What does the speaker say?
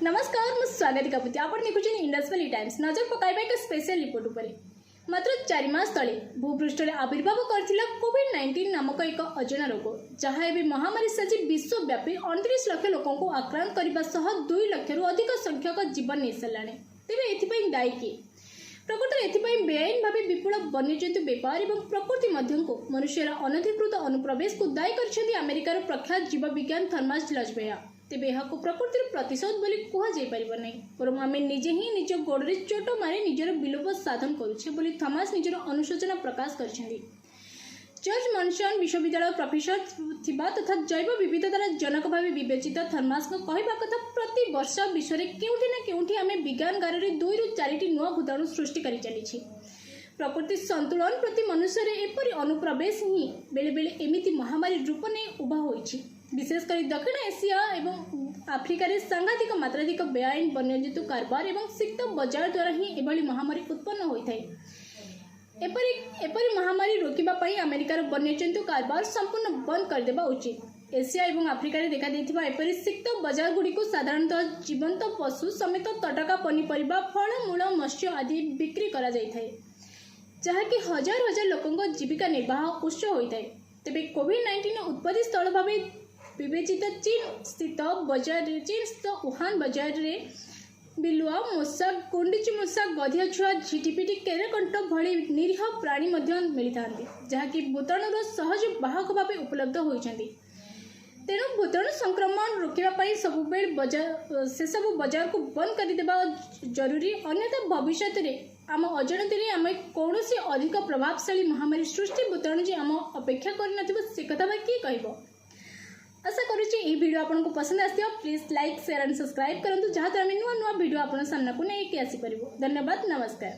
नमस्कार मु स्वागत कपुती आप देखुं इंडस वैली टाइम्स नजर पकाइबा एक स्पेशल रिपोर्ट उपर मात्र 4 मास तले भूपृष्ठ में आविर्भाव करथिला कोविड-19 नामक एक अजना रोग जहाँ एवं महामारी साजी विश्वव्यापी 29 लाख लोकों को आक्रांत करने सह 2 लाख रु अधिक संख्यक जीवन नहीं सारे तेज एथपाई दायी किए प्रकृत एथपाई बेआईन भाव विपुल वन्यजंतु बेपार और प्रकृति मध्य को मनुष्यर अनधिकृत अनुप्रवेश को दायी कर अमेरिकार प्रख्यात जीव विज्ञान थॉमस लजबेया तेज यह प्रकृतिर प्रतिशोध बोली कहुपर ना बरं आम निजे ही निज गोड़े चोट मारी निजर विलोप साधन करुचे थॉमस निजर अनुशोचना प्रकाश कर जॉर्ज मॉनसन विश्वविद्यालय प्रोफेसर थिबा तथा जैव विविधतार जनक भाव विवेचित थॉमस कहवा कथा प्रति वर्ष विश्व में केउठी ना केउठी आम विज्ञान गारे 2 ରୁ 4ଟି नुआ भूताणु सृष्टि कर चली प्रकृति संतुलन प्रति मनुष्य एपरी अनुप्रवेश ही बेले बेले एमिति महामारी रूप नहीं उभा होइछि विशेषकर दक्षिण एशिया और आफ्रिकार सांघातिक मात्राधिक बेआईन वन्यजंतु कारबार और सिक्त बजार द्वारा ही एभली महामारी उत्पन्न होता है। एपरी महामारी रोकवाई अमेरिकार वन्यजंतु कारबार संपूर्ण बंद करदेवा उचित। एशिया और आफ्रिकार देखा देथिबा एपरी सिक्त बजार गुड़ी को साधारणतः जीवंत पशु समेत तटका पनीपरिबा फलमूल मत्स्य आदि बिक्री करा जाइथाय जहाँकि हजार हजार लोकों जीविका निर्वाह उत्स होता है। तेबे कोविड-19 उत्पत्ति स्थल भाव विवेचित चीन स्थित वुहान बजार रे बिलुआ मूषा गुंडीची मूषा गधिया छुआ झिटिपिटी केरेकंठ भली निरीह प्राणी मिलता जहाँकि भूताणुर सहज बाहक भाव उपलब्ध होती तेणु भूताणु संक्रमण रोकवाई से सब बजार को बंद करदेवा जरूरी अन्यथा भविष्य में आम अजाणती आम कौन अधिक प्रभावशाली महामारी सृष्टि भूताणु जी आम अपेक्षा कर किए कह आशा करुच्ची यह वीडियो आपको पसंद आसो please like share and subscribe करूँ जहाँ आम नुआ नुआ वीडियो आप सामना को नहीं आसीपर। धन्यवाद नमस्कार।